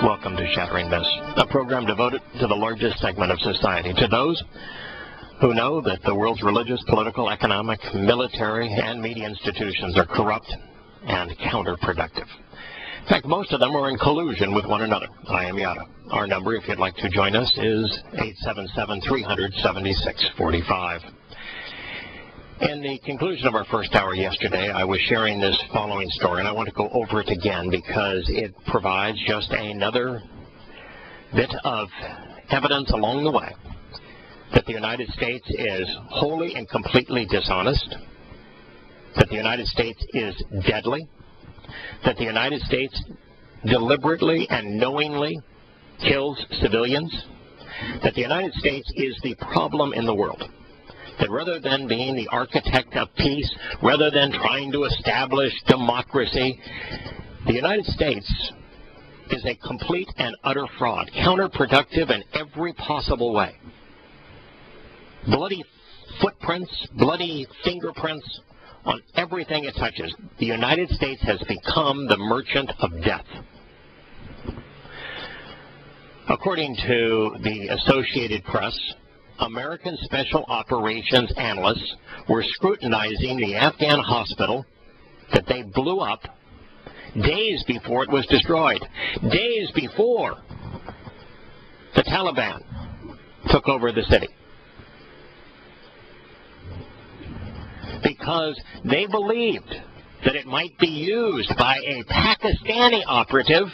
Welcome to Shattering Myths, a program devoted to the largest segment of society, to those who know that the world's religious, political, economic, military, and media institutions are corrupt and counterproductive. In fact, most of them are in collusion with one another. I am Yahowah. Our number, if you'd like to join us, is 877-300-7645. In the conclusion of our first hour yesterday, I was sharing this following story, and I want to go over it again because it provides just another bit of evidence along the way that the United States is wholly and completely dishonest, that the United States is deadly, that the United States deliberately and knowingly kills civilians, that the United States is the problem in the world. That rather than being the architect of peace, rather than trying to establish democracy, the United States is a complete and utter fraud, counterproductive in every possible way. Bloody footprints, bloody fingerprints on everything it touches. The United States has become the merchant of death. According to the Associated Press, American Special Operations analysts were scrutinizing the Afghan hospital that they blew up days before it was destroyed, days before the Taliban took over the city, because they believed that it might be used by a Pakistani operative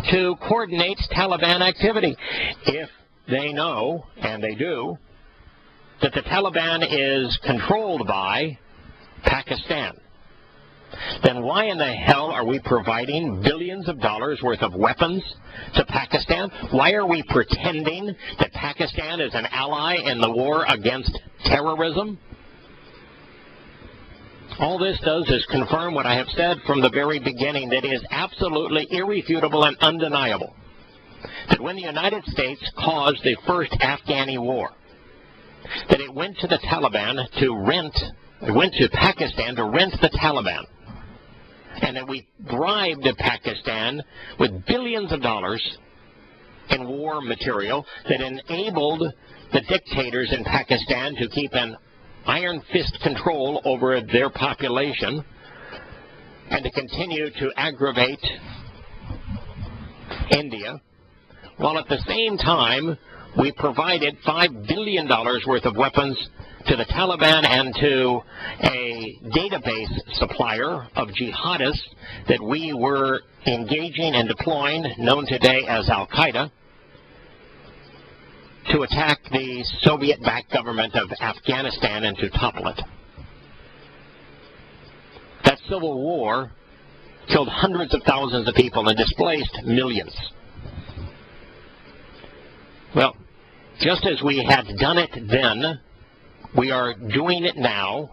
to coordinate Taliban activity. If they know, and they do, that the Taliban is controlled by Pakistan, then why in the hell are we providing billions of dollars worth of weapons to Pakistan? Why are we pretending that Pakistan is an ally in the war against terrorism? All this does is confirm what I have said from the very beginning, that is absolutely irrefutable and undeniable. That when the United States caused the first Afghani war, that it went to the Taliban it went to Pakistan to rent the Taliban, and that we bribed Pakistan with billions of dollars in war material that enabled the dictators in Pakistan to keep an iron fist control over their population and to continue to aggravate India, while at the same time we provided $5 billion worth of weapons to the Taliban and to a database supplier of jihadists that we were engaging and deploying, known today as al-Qaeda, to attack the Soviet-backed government of Afghanistan and to topple it. That civil war killed hundreds of thousands of people and displaced millions. Well, just as we had done it then, we are doing it now.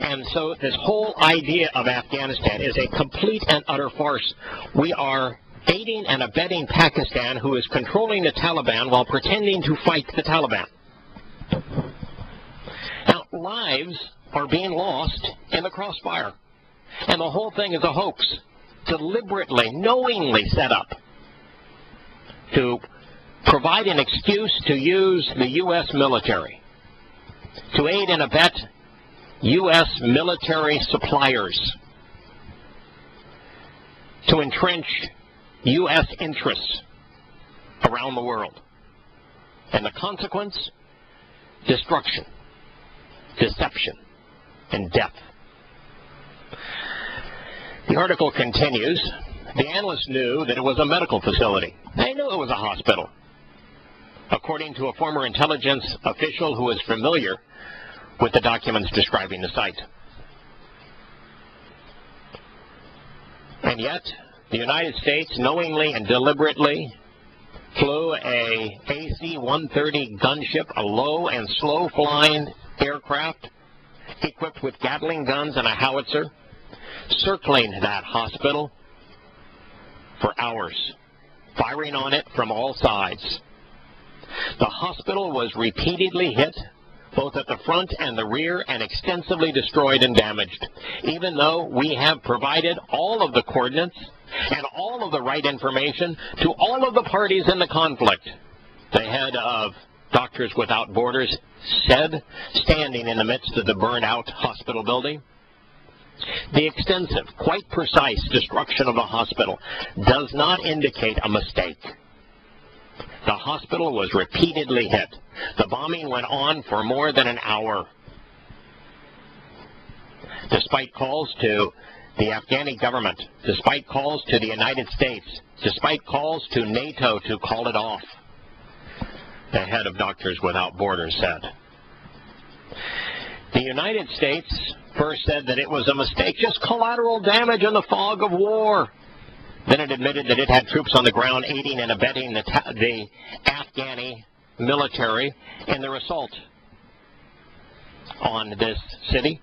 And so this whole idea of Afghanistan is a complete and utter farce. We are aiding and abetting Pakistan, who is controlling the Taliban while pretending to fight the Taliban. Now, lives are being lost in the crossfire. And the whole thing is a hoax, deliberately, knowingly set up to provide an excuse to use the U.S. military, to aid and abet U.S. military suppliers, to entrench U.S. interests around the world. And the consequence? Destruction, deception, and death. The article continues. The analysts knew that it was a medical facility. They knew it was a hospital, according to a former intelligence official who is familiar with the documents describing the site. And yet, the United States knowingly and deliberately flew a AC-130 gunship, a low and slow-flying aircraft equipped with Gatling guns and a howitzer, circling that hospital for hours, firing on it from all sides. The hospital was repeatedly hit, both at the front and the rear, and extensively destroyed and damaged, even though we have provided all of the coordinates and all of the right information to all of the parties in the conflict. The head of Doctors Without Borders said, standing in the midst of the burned-out hospital building, the extensive, quite precise destruction of the hospital does not indicate a mistake. The hospital was repeatedly hit. The bombing went on for more than an hour. Despite calls to the Afghani government, despite calls to the United States, despite calls to NATO to call it off, the head of Doctors Without Borders said. The United States first said that it was a mistake, just collateral damage in the fog of war. Then it admitted that it had troops on the ground aiding and abetting the Afghani military in their assault on this city,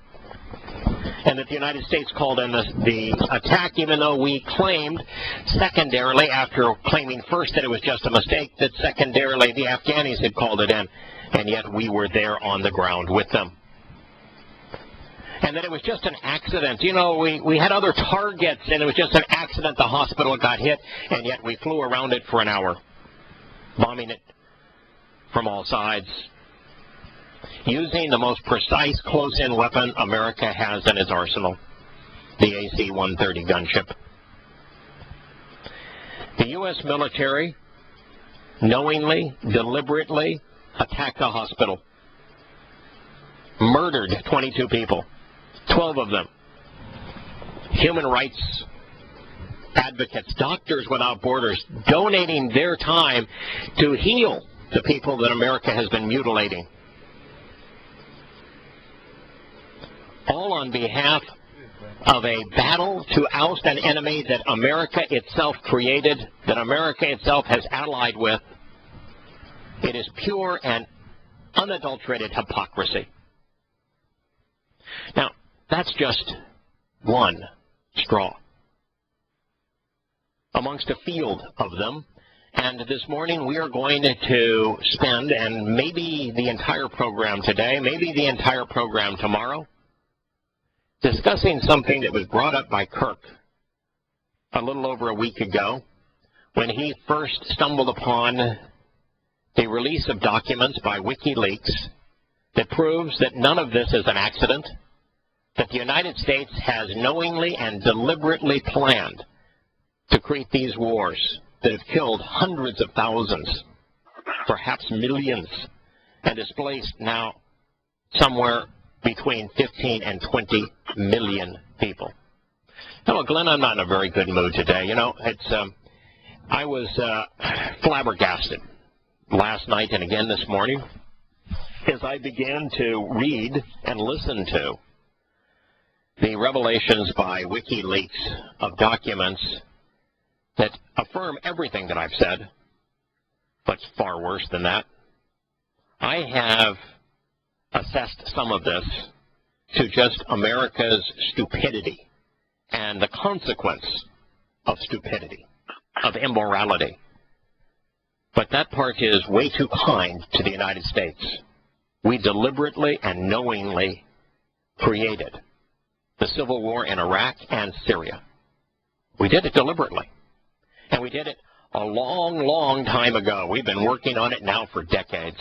and that the United States called in the attack, even though we claimed secondarily, after claiming first that it was just a mistake, that secondarily the Afghanis had called it in, and yet we were there on the ground with them. And that it was just an accident. You know, we had other targets, and it was just an accident the hospital got hit, and yet we flew around it for an hour, bombing it from all sides, using the most precise close-in weapon America has in its arsenal, the AC-130 gunship. The U.S. military knowingly, deliberately attacked a hospital, murdered 22 people. 12 of them human rights advocates, Doctors Without Borders, donating their time to heal the people that America has been mutilating. All on behalf of a battle to oust an enemy that America itself created, that America itself has allied with. It is pure and unadulterated hypocrisy. Now, that's just one straw amongst a field of them. And this morning we are going to spend, and maybe the entire program today, maybe the entire program tomorrow, discussing something that was brought up by Kirk a little over a week ago when he first stumbled upon the release of documents by WikiLeaks that proves that none of this is an accident, that the United States has knowingly and deliberately planned to create these wars that have killed hundreds of thousands, perhaps millions, and displaced now somewhere between 15 and 20 million people. Hello, Glenn, I'm not in a very good mood today. You know, I was flabbergasted last night and again this morning as I began to read and listen to the revelations by WikiLeaks of documents that affirm everything that I've said, but far worse than that. I have assessed some of this to just America's stupidity and the consequence of stupidity, of immorality. But that part is way too kind to the United States. We deliberately and knowingly created the civil war in Iraq and Syria. We did it deliberately. And we did it a long, long time ago. We've been working on it now for decades.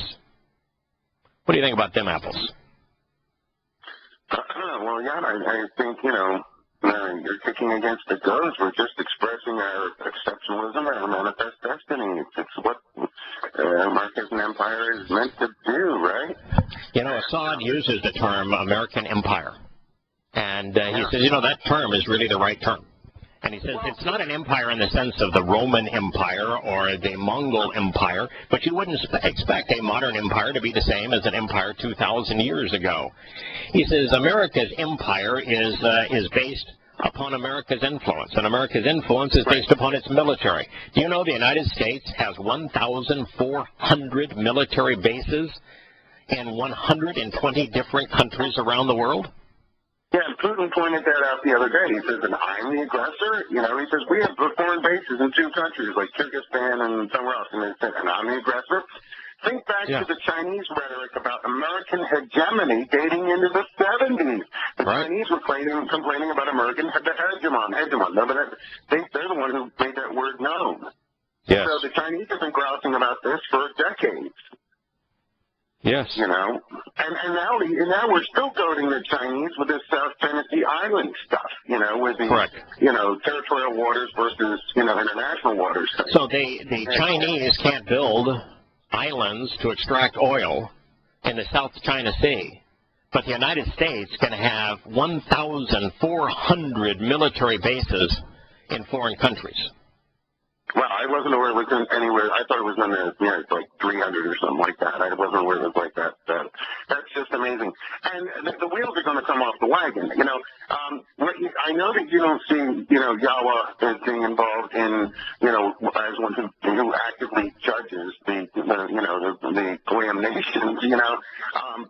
What do you think about them apples? Well, yeah, I think, you're kicking against the goads. We're just expressing our exceptionalism, our manifest destiny. It's what America's empire is meant to do, right? You know, Assad uses the term American empire. And he says, that term is really the right term. And he says it's not an empire in the sense of the Roman Empire or the Mongol Empire, but you wouldn't expect a modern empire to be the same as an empire 2,000 years ago. He says America's empire is based upon America's influence, and America's influence is based upon its military. Do you know the United States has 1,400 military bases in 120 different countries around the world? Yeah, and Putin pointed that out the other day. He says that I'm the aggressor. He says we have foreign bases in two countries, like Kyrgyzstan and somewhere else. And they said, and I'm the aggressor. Think back to the Chinese rhetoric about American hegemony dating into the 70s. The Chinese were complaining about American hegemon. They're the one who made that word known. Yes. So the Chinese have been grousing about this for decades. Yes. You know, and now we're still goading the Chinese with this South China Sea Island stuff, you know, with the, you know, territorial waters versus, you know, international waters. So the Chinese can't build islands to extract oil in the South China Sea, but the United States can have 1,400 military bases in foreign countries. Well, I wasn't aware it was anywhere. I thought it was in the, you know, like 300 or something like that. I wasn't aware it was like that. That's just amazing. And the wheels are going to come off the wagon. You know, I know that you don't see, you know, Yahowah as being involved in, you know, as one who actively judges the Goyim nations, you know.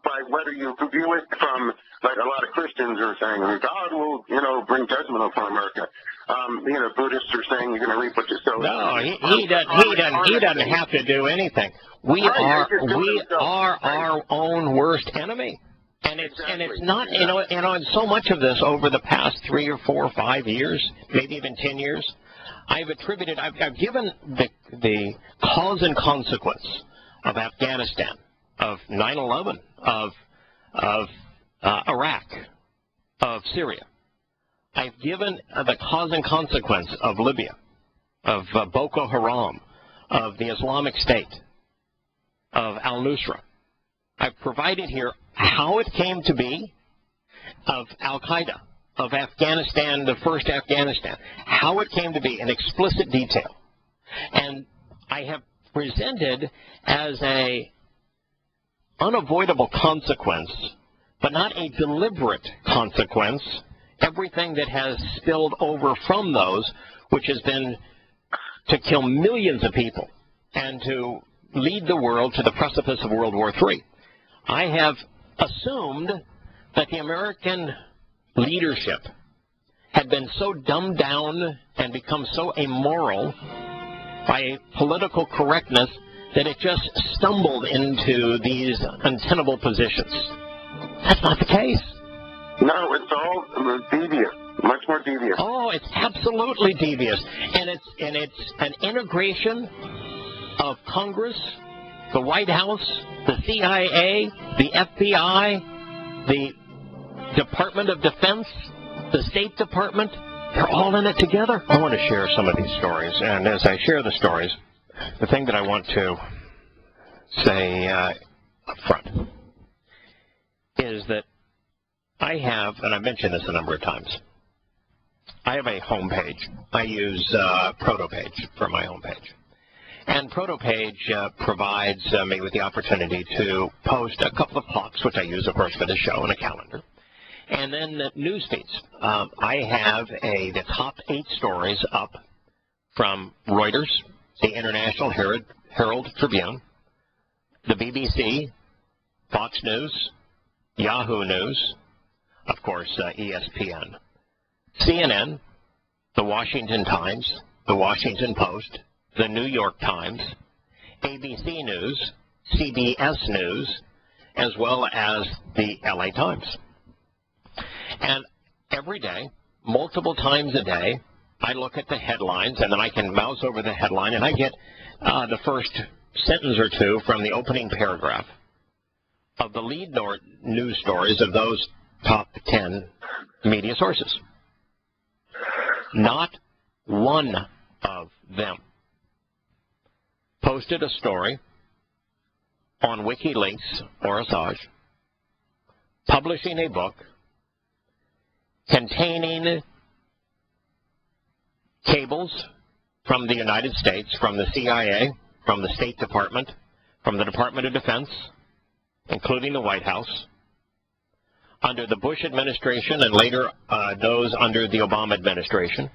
But whether you view it from, like a lot of Christians are saying, God will, you know, bring judgment upon America. You know, Buddhists are saying you're going to reap what you sow. No, he doesn't have to do anything. We are our own worst enemy, and it's not, you know, and so much of this over the past 3 or 4 or 5 years, maybe even 10 years, I've given the cause and consequence of Afghanistan, of 9/11, of Iraq, of Syria. I've given the cause and consequence of Libya, of Boko Haram, of the Islamic State, of al-Nusra. I've provided here how it came to be, of al-Qaeda, of Afghanistan, the first Afghanistan, how it came to be in explicit detail. And I have presented as a unavoidable consequence, but not a deliberate consequence, everything that has spilled over from those, which has been to kill millions of people and to lead the world to the precipice of World War III. I have assumed that the American leadership had been so dumbed down and become so immoral by political correctness that it just stumbled into these untenable positions. That's not the case. No, it's all devious, much more devious. Oh, it's absolutely devious, and it's an integration of Congress, the White House, the CIA, the FBI, the Department of Defense, the State Department. They're all in it together. I want to share some of these stories, and as I share the stories, the thing that I want to say up front is that I have, and I've mentioned this a number of times, I have a homepage. I use ProtoPage for my homepage. And ProtoPage provides me with the opportunity to post a couple of clocks, which I use, of course, for the show, and a calendar. And then news feeds. I have the top 8 stories up from Reuters, the International Herald Tribune, the BBC, Fox News, Yahoo News, of course, ESPN, CNN, the Washington Times, the Washington Post, the New York Times, ABC News, CBS News, as well as the LA Times. And every day, multiple times a day, I look at the headlines, and then I can mouse over the headline, and I get the first sentence or two from the opening paragraph of the lead news stories of those top 10 media sources. Not one of them posted a story on WikiLeaks or Assange publishing a book containing cables from the United States, from the CIA, from the State Department, from the Department of Defense, including the White House, under the Bush administration and later those under the Obama administration,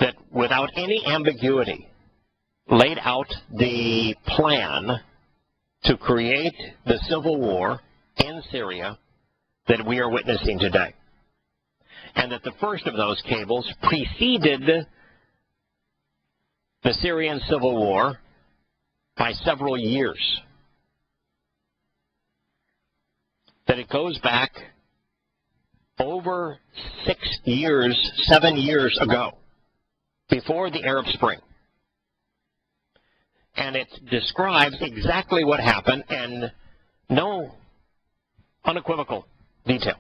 that without any ambiguity laid out the plan to create the civil war in Syria that we are witnessing today. And that the first of those cables preceded the Syrian civil war by several years. That it goes back over 7 years ago, before the Arab Spring. And it describes exactly what happened and no unequivocal detail.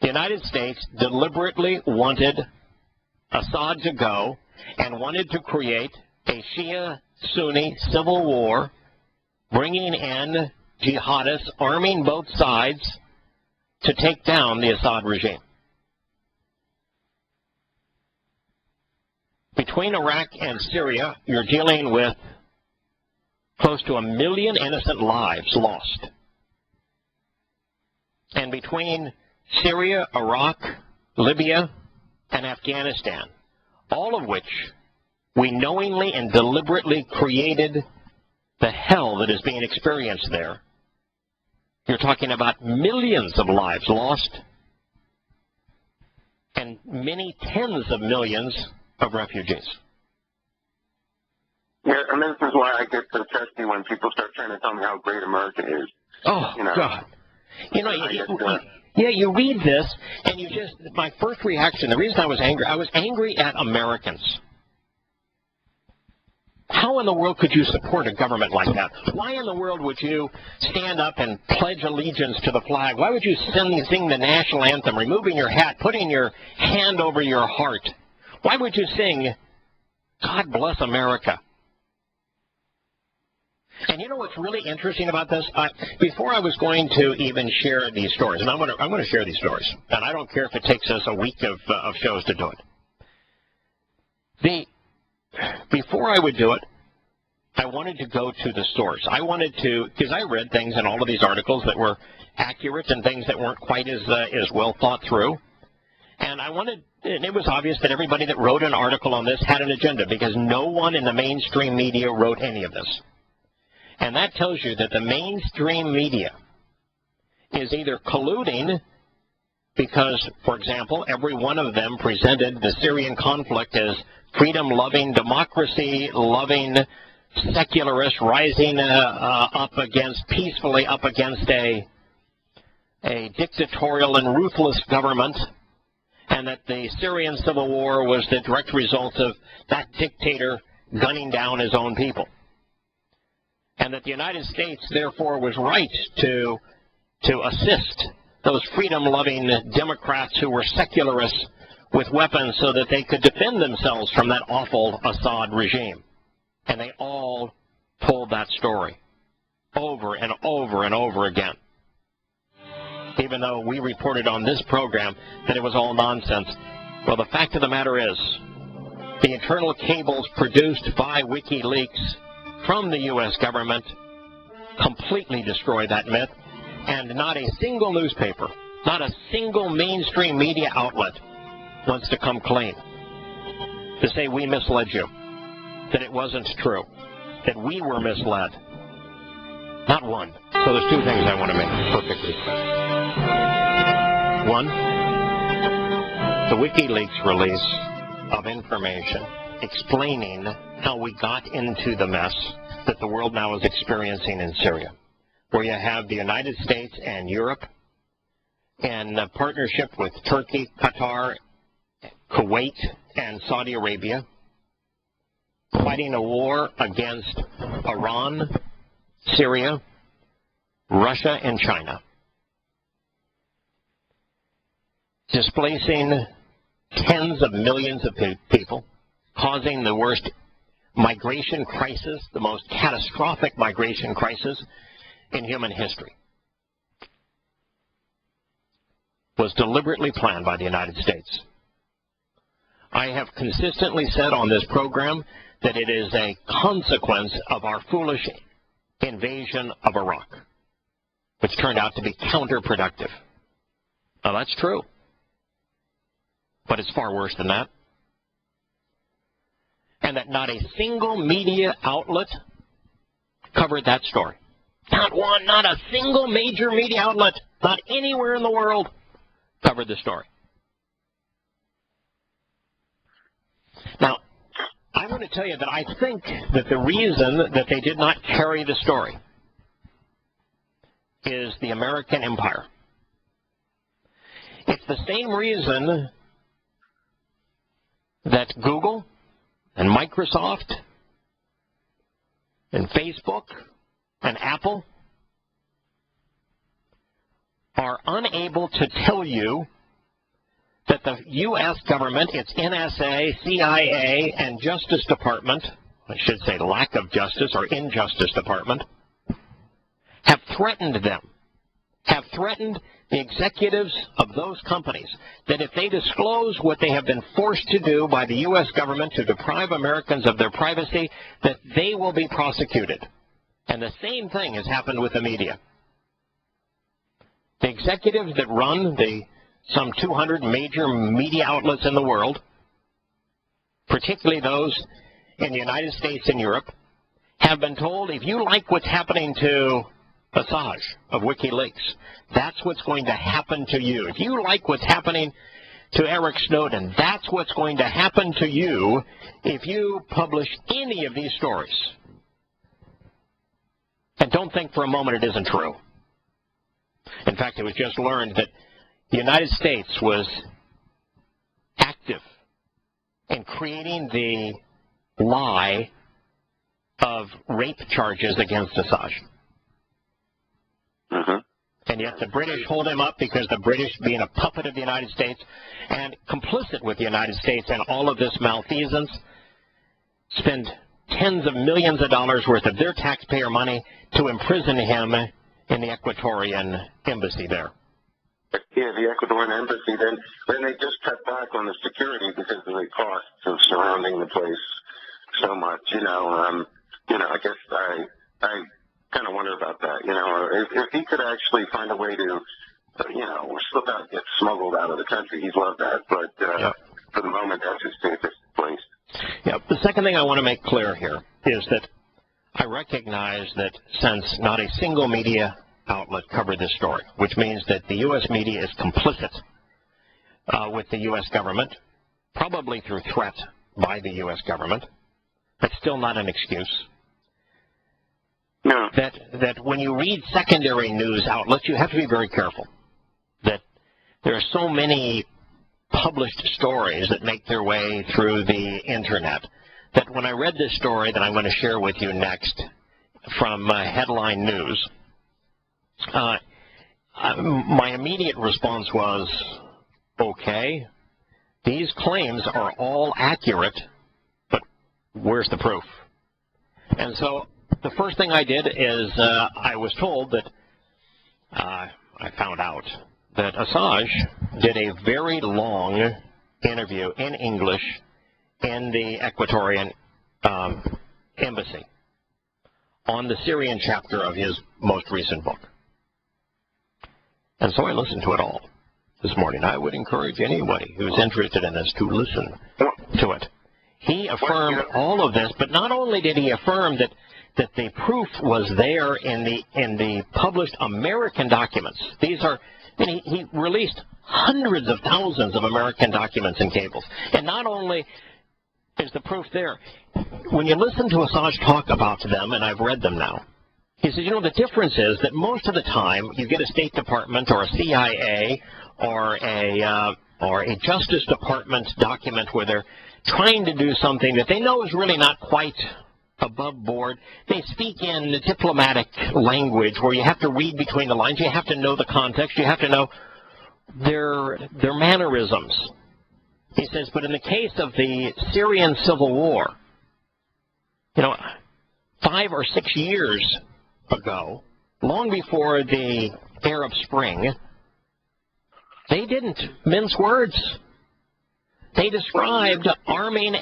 The United States deliberately wanted Assad to go and wanted to create a Shia-Sunni civil war, bringing in jihadists, arming both sides to take down the Assad regime. Between Iraq and Syria, you're dealing with close to 1 million innocent lives lost. And between Syria, Iraq, Libya, and Afghanistan, all of which we knowingly and deliberately created the hell that is being experienced there, you're talking about millions of lives lost and many tens of millions of refugees. Yeah, and this is why I get so testy when people start trying to tell me how great America is. Oh, God. You read this, and my first reaction, the reason I was angry at Americans. How in the world could you support a government like that? Why in the world would you stand up and pledge allegiance to the flag? Why would you sing the national anthem, removing your hat, putting your hand over your heart? Why would you sing, God bless America? And you know what's really interesting about this? Before I was going to even share these stories, and I'm going to share these stories, and I don't care if it takes us a week of shows to do it. Before I would do it, I wanted to go to the source. I wanted to, because I read things in all of these articles that were accurate and things that weren't quite as well thought through. And it was obvious that everybody that wrote an article on this had an agenda, because no one in the mainstream media wrote any of this. And that tells you that the mainstream media is either colluding because, for example, every one of them presented the Syrian conflict as freedom-loving, democracy-loving secularists rising peacefully up against a dictatorial and ruthless government, and that the Syrian civil war was the direct result of that dictator gunning down his own people. And that the United States, therefore, was right to assist those freedom-loving Democrats who were secularists with weapons so that they could defend themselves from that awful Assad regime. And they all told that story over and over and over again. Even though we reported on this program that it was all nonsense. Well, the fact of the matter is, the internal cables produced by WikiLeaks from the U.S. government completely destroy that myth, and not a single newspaper, not a single mainstream media outlet wants to come clean to say we misled you, that it wasn't true, that we were misled. Not one. So there's two things I want to make perfectly clear. One, the WikiLeaks release of information explaining how we got into the mess that the world now is experiencing in Syria, where you have the United States and Europe in partnership with Turkey, Qatar, Kuwait, and Saudi Arabia, fighting a war against Iran, Syria, Russia, and China, displacing tens of millions of people, causing the worst migration crisis, the most catastrophic migration crisis in human history, was deliberately planned by the United States. I have consistently said on this program that it is a consequence of our foolish invasion of Iraq, which turned out to be counterproductive. Now, that's true, but it's far worse than that. And that not a single media outlet covered that story. Not one, not a single major media outlet, not anywhere in the world, covered the story. Now, I want want to tell you that I think that the reason that they did not carry the story is the American empire. It's the same reason that Google and Microsoft and Facebook and Apple are unable to tell you that the U.S. government, its NSA, CIA, and Justice Department, I should say lack of justice or injustice department, have threatened them, have threatened the executives of those companies, that if they disclose what they have been forced to do by the U.S. government to deprive Americans of their privacy, that they will be prosecuted. And the same thing has happened with the media. The executives that run the some 200 major media outlets in the world, particularly those in the United States and Europe, have been told, if you like what's happening to Assange of WikiLeaks, that's what's going to happen to you. If you like what's happening to Eric Snowden, that's what's going to happen to you if you publish any of these stories. And don't think for a moment it isn't true. In fact, it was just learned that the United States was active in creating the lie of rape charges against Assange. And yet the British hold him up because the British, being a puppet of the United States and complicit with the United States in all of this malfeasance, spend tens of millions of dollars worth of their taxpayer money to imprison him in the Ecuadorian embassy there. Yeah, the Ecuadorian embassy, then they just cut back on the security because of the costs of surrounding the place so much. I guess I kind of wonder about that. If he could actually find a way to, slip out, get smuggled out of the country, he'd love that. But for the moment, that's his safest place. Yeah. The second thing I want to make clear here is that I recognize that since not a single media outlet covered this story, which means that the U.S. media is complicit with the U.S. government, probably through threat by the U.S. government, but still not an excuse. No. That when you read secondary news outlets, you have to be very careful. That there are so many published stories that make their way through the Internet that when I read this story that I'm going to share with you next from Headline News, my immediate response was, okay, these claims are all accurate, but where's the proof? And so the first thing I did is I was told that I found out that Assange did a very long interview in English in the Ecuadorian embassy on the Syrian chapter of his most recent book. And so I listened to it all this morning. I would encourage anybody who's interested in this to listen to it. He affirmed all of this, but not only did he affirm that the proof was there in the published American documents. These are, and he released hundreds of thousands of American documents and cables. And not only is the proof there, when you listen to Assange talk about them, and I've read them now, he says, the difference is that most of the time you get a State Department or a CIA or a Justice Department document where they're trying to do something that they know is really not quite above board. They speak in diplomatic language where you have to read between the lines. You have to know the context. You have to know their mannerisms. He says, but in the case of the Syrian civil war, 5 or 6 years ago, long before the Arab Spring, they didn't mince words. They described arming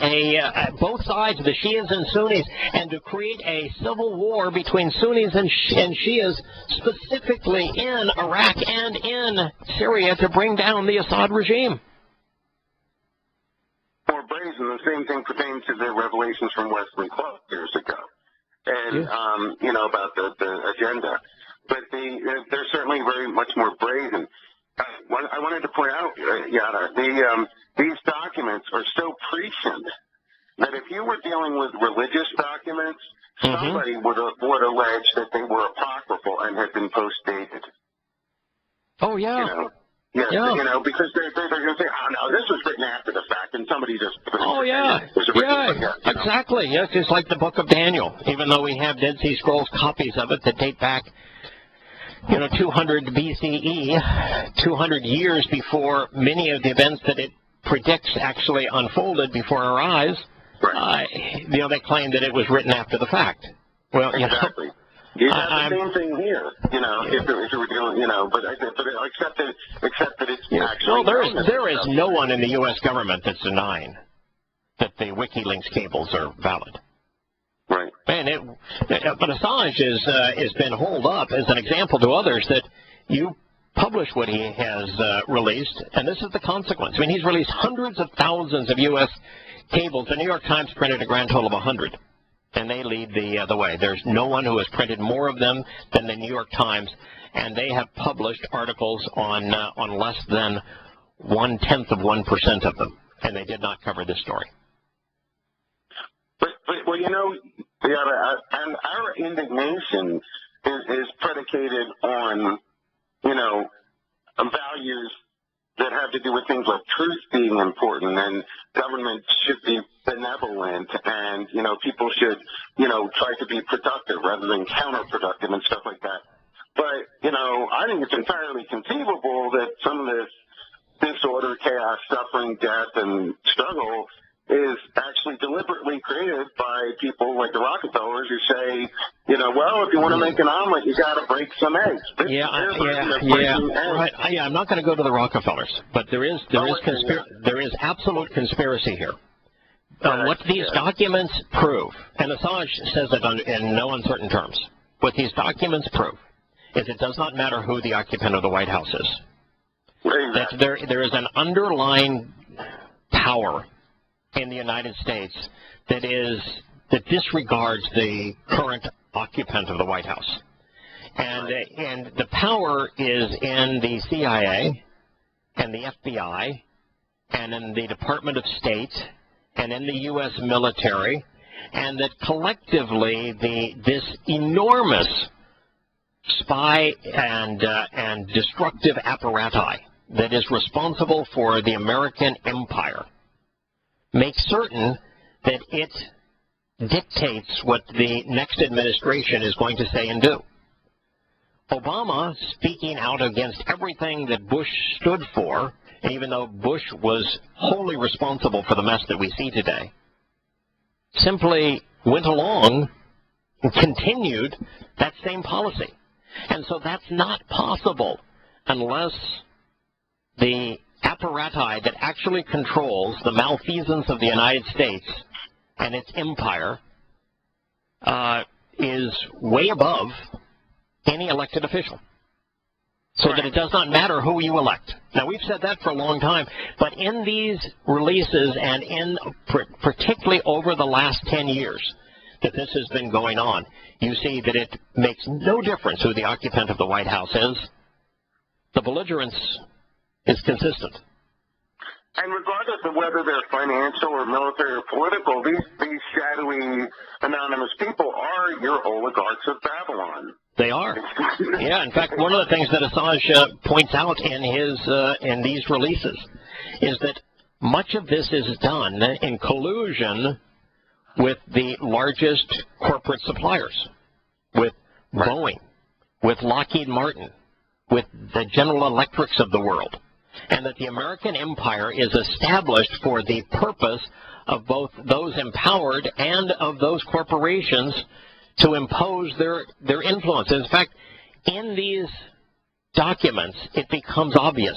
both sides, the Shias and Sunnis, and to create a civil war between Sunnis and Shias, specifically in Iraq and in Syria, to bring down the Assad regime. More brazen, the same thing pertains to the revelations from Wesley Clark years ago. And, about the agenda. But they're certainly very much more brazen. I wanted to point out, Yada, these documents are so prescient that if you were dealing with religious documents, Mm-hmm. somebody would allege that they were apocryphal and had been post-dated. Oh, yeah. You know? Yes, Yeah. you know, because they're going to say, oh, no, this was written after the fact, and somebody just... Oh, yeah. Yeah, exactly. Yes, it's like the Book of Daniel, even though we have Dead Sea Scrolls copies of it that date back, 200 BCE, 200 years before many of the events that it predicts actually unfolded before our eyes. Right. They claim that it was written after the fact. Well, exactly. You have the same thing here, if it were doing, but except that it's actually... Well, there is no one in the U.S. government that's denying that the WikiLeaks cables are valid. Right. But Assange has been holed up as an example to others that you publish what he has released, and this is the consequence. I mean, he's released hundreds of thousands of U.S. cables. The New York Times printed a grand total of 100. And they lead the way. There's no one who has printed more of them than the New York Times, and they have published articles on less than 1/10 of 1% of them, and they did not cover this story. But and our indignation is predicated on, values that have to do with things like truth being important, and government should be benevolent, and, people should, try to be productive rather than counterproductive and stuff like that. But, I think it's entirely conceivable that some of this disorder, chaos, suffering, death, and struggle is actually deliberately created by people like the Rockefellers who say, well, if you want to make an omelet, you got to break some eggs. Right. I'm not going to go to the Rockefellers, but there is absolute conspiracy here. What these documents prove, and Assange says it in no uncertain terms, what these documents prove is it does not matter who the occupant of the White House is. That there is an underlying power in the United States that disregards the current occupant of the White House. And the power is in the CIA and the FBI and in the Department of State and in the U.S. military, and that collectively this enormous spy and destructive apparatus that is responsible for the American empire makes certain that it dictates what the next administration is going to say and do. Obama, speaking out against everything that Bush stood for, and even though Bush was wholly responsible for the mess that we see today, simply went along and continued that same policy. And so that's not possible unless the apparatus that actually controls the malfeasance of the United States and its empire is way above any elected official. So that it does not matter who you elect. Now, we've said that for a long time, but in these releases and particularly over the last 10 years that this has been going on, you see that it makes no difference who the occupant of the White House is. The belligerence is consistent. And regardless of whether they're financial or military or political, these shadowy, anonymous people are your oligarchs of Babylon. They are. Yeah, in fact, one of the things that Assange points out in these releases is that much of this is done in collusion with the largest corporate suppliers, with Boeing, with Lockheed Martin, with the General Electrics of the world, and that the American empire is established for the purpose of both those empowered and of those corporations to impose their influence. In fact, in these documents, it becomes obvious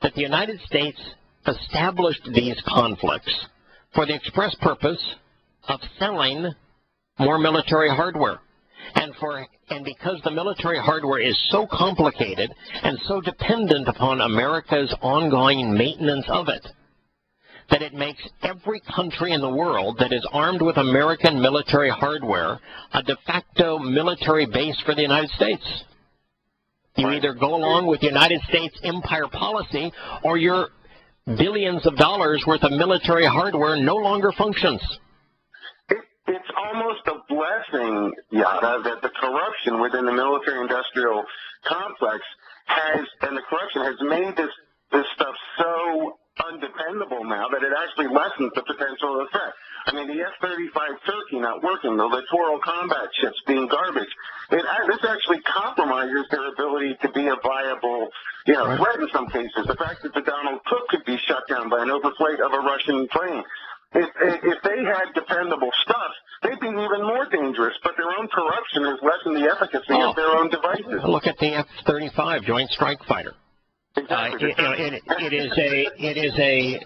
that the United States established these conflicts for the express purpose of selling more military hardware. And because the military hardware is so complicated and so dependent upon America's ongoing maintenance of it, that it makes every country in the world that is armed with American military hardware a de facto military base for the United States. You either go along with the United States empire policy, or your billions of dollars worth of military hardware no longer functions. almost a blessing, Yada, that the corruption within the military-industrial complex and the corruption has made this stuff so undependable now that it actually lessens the potential effect. I mean, the F-35 Turkey not working, the littoral combat ships being garbage, this actually compromises their ability to be a viable, threat in some cases. The fact that the Donald Cook could be shut down by an overflight of a Russian plane. If they had dependable stuff, they'd be even more dangerous, but their own corruption has lessened the efficacy of their own devices. Look at the F-35 Joint Strike Fighter. Exactly.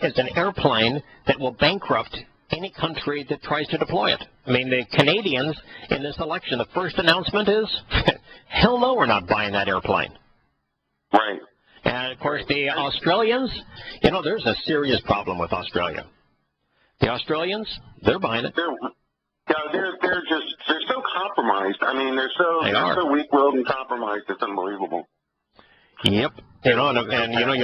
It's an airplane that will bankrupt any country that tries to deploy it. I mean, the Canadians in this election, the first announcement is, hell no, we're not buying that airplane. Right. And, of course, the Australians, there's a serious problem with Australia. The Australians, they're buying it. They're so compromised. I mean, they're so weak-willed and compromised. It's unbelievable. Yep. You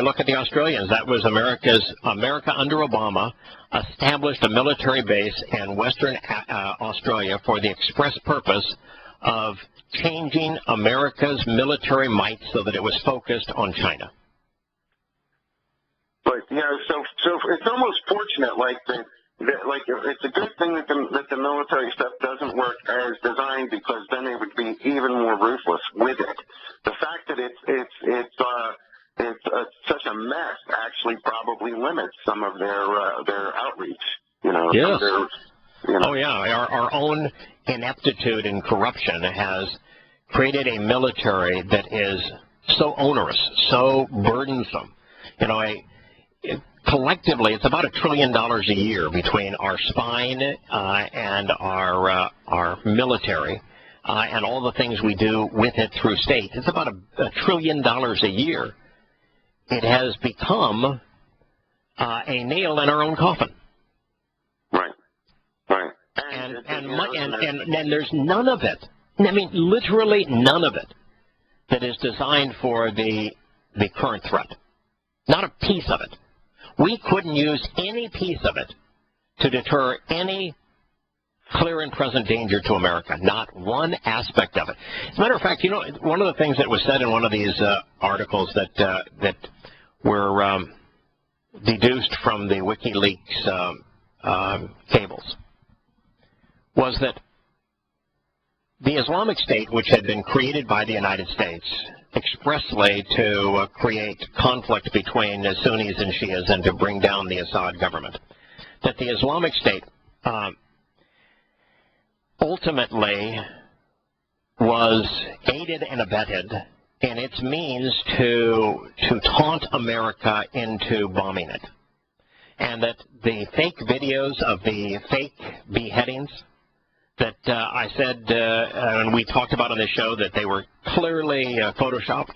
look at the Australians. That was America under Obama established a military base in Western Australia for the express purpose of changing America's military might so that it was focused on China. But so it's almost fortunate, it's a good thing that the military stuff doesn't work as designed, because then they would be even more ruthless with it. The fact that it's such a mess actually probably limits some of their outreach. Yes. Oh yeah, our own ineptitude and corruption has created a military that is so onerous, so burdensome. Collectively, it's about $1 trillion a year between our spine and our military and all the things we do with it through state. It's about $1 trillion a year. It has become a nail in our own coffin. Right. And there's none of it. I mean, literally none of it that is designed for the current threat. Not a piece of it. We couldn't use any piece of it to deter any clear and present danger to America. Not one aspect of it. As a matter of fact, one of the things that was said in one of these articles that were deduced from the WikiLeaks cables was that the Islamic State, which had been created by the United States expressly to create conflict between the Sunnis and Shias and to bring down the Assad government, that the Islamic State ultimately was aided and abetted in its means to taunt America into bombing it. And that the fake videos of the fake beheadings that I said, and we talked about on the show, that they were clearly photoshopped,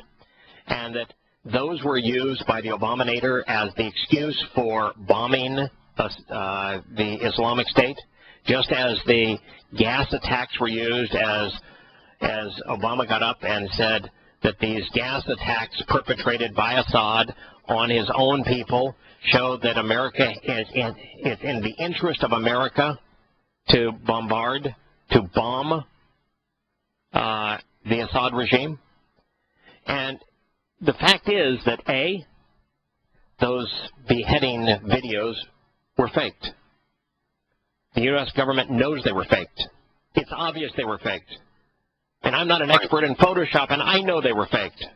and that those were used by the Obamanator as the excuse for bombing the Islamic State, just as the gas attacks were used as Obama got up and said that these gas attacks perpetrated by Assad on his own people showed that America is in the interest of America to bomb the Assad regime. And the fact is that, A, those beheading videos were faked. The U.S. government knows they were faked. It's obvious they were faked. And I'm not an expert in Photoshop, and I know they were faked.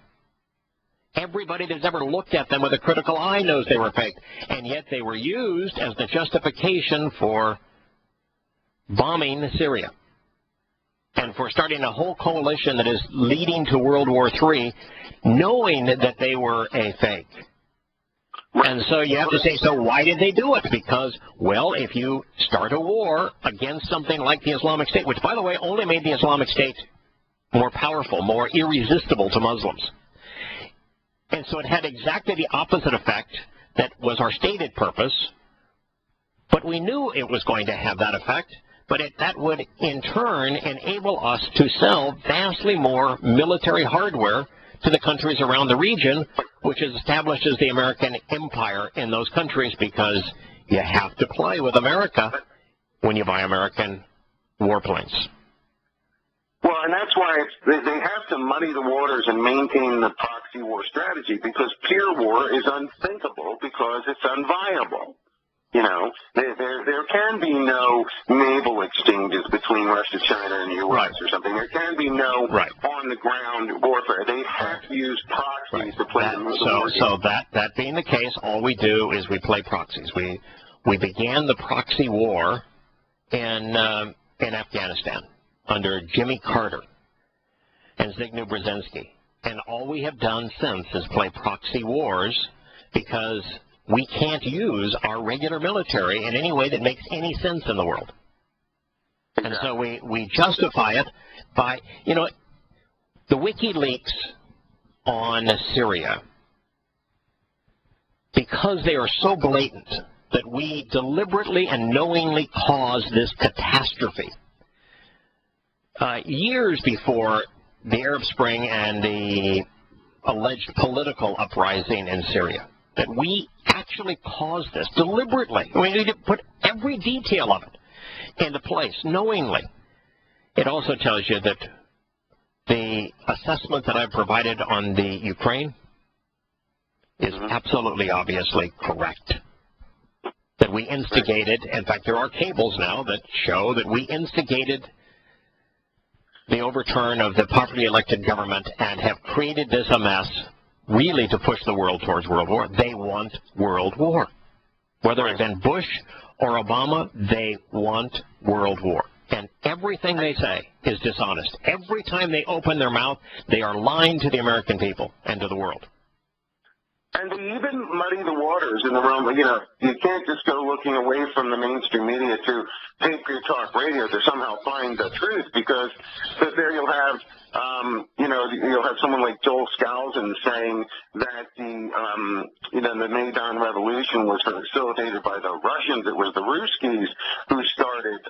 Everybody that's ever looked at them with a critical eye knows they were faked. And yet they were used as the justification for bombing Syria and for starting a whole coalition that is leading to World War III, knowing that they were a fake. And so you have to say, so why did they do it? Because, well, if you start a war against something like the Islamic State, which, by the way, only made the Islamic State more powerful, more irresistible to Muslims. And so it had exactly the opposite effect that was our stated purpose, but we knew it was going to have that effect. But that would, in turn, enable us to sell vastly more military hardware to the countries around the region, which establishes the American empire in those countries, because you have to play with America when you buy American warplanes. Well, and that's why they have to muddy the waters and maintain the proxy war strategy, because pure war is unthinkable because it's unviable. You know, there can be no naval exchanges between Russia, China, and the U.S. or something. There can be no on-the-ground warfare. They have to use proxies to play the war game. So that being the case, all we do is we play proxies. We began the proxy war in Afghanistan under Jimmy Carter and Zbigniew Brzezinski. And all we have done since is play proxy wars because we can't use our regular military in any way that makes any sense in the world. And so we justify it by, you know, the WikiLeaks on Syria, because they are so blatant that we deliberately and knowingly caused this catastrophe. Years before the Arab Spring and the alleged political uprising in Syria, that we actually caused this deliberately. We need to put every detail of it into place, knowingly. It also tells you that the assessment that I've provided on the Ukraine is absolutely, obviously correct. That we instigated, in fact, there are cables now that show that we instigated the overturn of the popularly elected government and have created this a mess really to push the world towards world war. They want world war. Whether it's been Bush or Obama, they want world war. And everything they say is dishonest. Every time they open their mouth, they are lying to the American people and to the world. And they even muddy the waters in the realm. You know, you can't just go looking away from the mainstream media to Patriot Talk Radio to somehow find the truth, because there you'll have, you know, you'll have someone like Joel Skousen saying that the Maidan Revolution was facilitated by the Russians. It was the Ruskies who started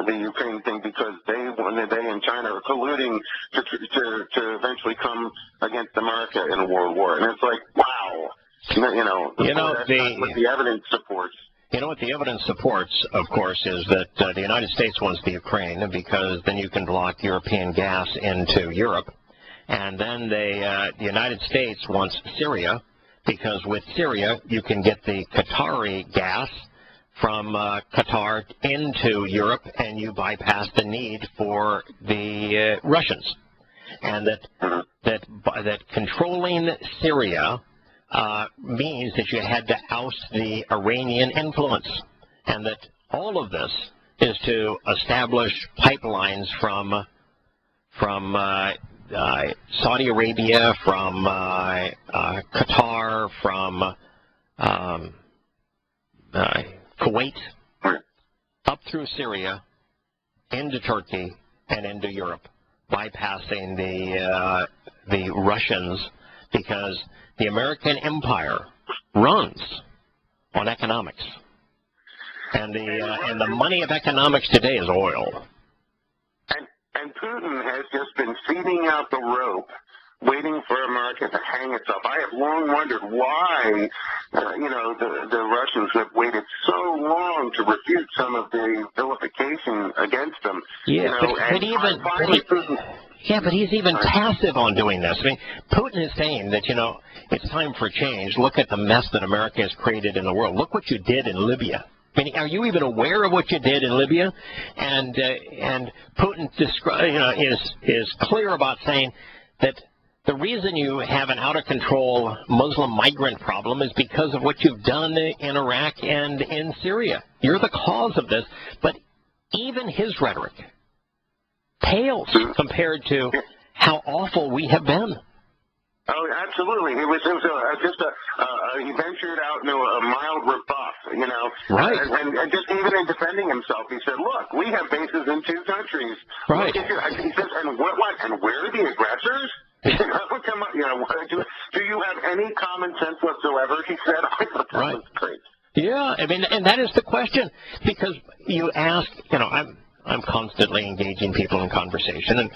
the Ukraine thing because they and China are colluding to eventually come against America in a world war. And it's like, wow. That's what the evidence supports. You know what the evidence supports, of course, is that the United States wants the Ukraine because then you can block European gas into Europe. And then the United States wants Syria because with Syria you can get the Qatari gas from Qatar into Europe and you bypass the need for the Russians. And that controlling Syria means that you had to oust the Iranian influence, and that all of this is to establish pipelines from Saudi Arabia, from Qatar, from Kuwait, up through Syria, into Turkey, and into Europe, bypassing the Russians, because the American empire runs on economics, and the money of economics today is oil. And Putin has just been feeding out the rope, waiting for America to hang itself. I have long wondered why, the Russians have waited so long to refute some of the vilification against them. Yeah, but he's even passive on doing this. I mean, Putin is saying that, it's time for change. Look at the mess that America has created in the world. Look what you did in Libya. I mean, are you even aware of what you did in Libya? And Putin is clear about saying that the reason you have an out-of-control Muslim migrant problem is because of what you've done in Iraq and in Syria. You're the cause of this. But even his rhetoric pales compared to how awful we have been. Oh, absolutely. He ventured out into a mild rebuff, Right. And just even in defending himself, he said, look, we have bases in 2 countries. Right. He says, and what? And where are the aggressors? Do you have any common sense whatsoever? He said, I thought that was great. Yeah, I mean, and that is the question, because you ask, I'm constantly engaging people in conversation, and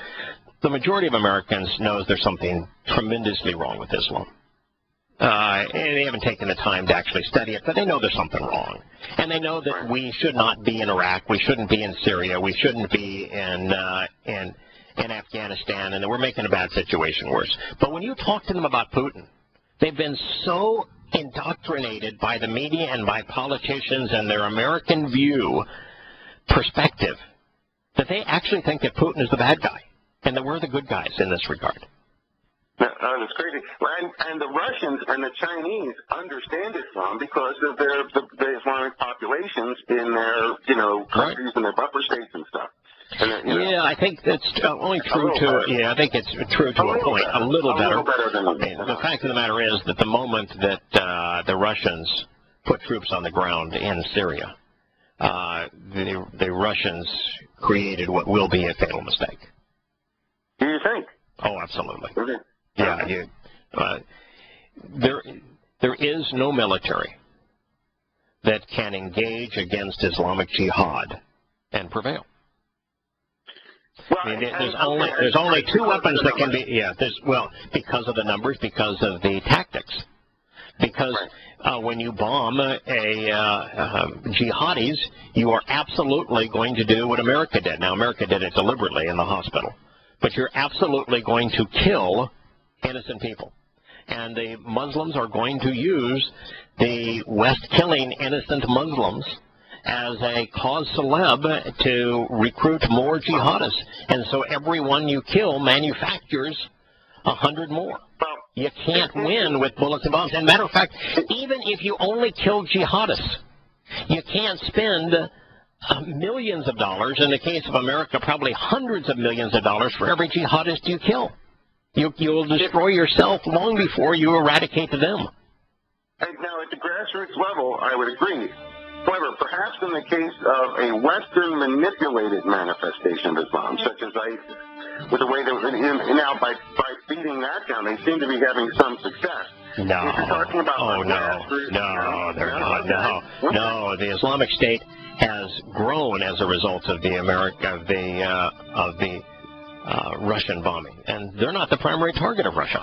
the majority of Americans knows there's something tremendously wrong with Islam. And they haven't taken the time to actually study it, but they know there's something wrong. And they know that we should not be in Iraq, we shouldn't be in Syria, we shouldn't be in Afghanistan, and that we're making a bad situation worse. But when you talk to them about Putin, they've been so indoctrinated by the media and by politicians and their American view perspective that they actually think that Putin is the bad guy and that we're the good guys in this regard. That's crazy. And the Russians and the Chinese understand it from because of the Islamic populations in their, countries and their buffer states and stuff. And, yeah, I think that's only true to, I think it's true to a point. A little better. The fact of the matter is that the moment that the Russians put troops on the ground in Syria, the Russians created what will be a fatal mistake. Do you think? Oh, absolutely. Okay. Yeah, there is no military that can engage against Islamic Jihad and prevail. Well, I mean, there's only two weapons that can be, because of the numbers, because of the tactics. Because when you bomb jihadis, you are absolutely going to do what America did. Now, America did it deliberately in the hospital. But you're absolutely going to kill innocent people. And the Muslims are going to use the West killing innocent Muslims as a cause célèbre to recruit more jihadists. And so everyone you kill manufactures 100 more. You can't win with bullets and bombs. And matter of fact, even if you only kill jihadists, you can't spend millions of dollars, in the case of America, probably hundreds of millions of dollars for every jihadist you kill. You'll destroy yourself long before you eradicate them. Now, at the grassroots level, I would agree. However, perhaps in the case of a Western manipulated manifestation of Islam, such as ISIS, with the way that now by beating that down, they seem to be having some success. No. If you're talking about they're not. No, the Islamic State has grown as a result of the Russian bombing, and they're not the primary target of Russia.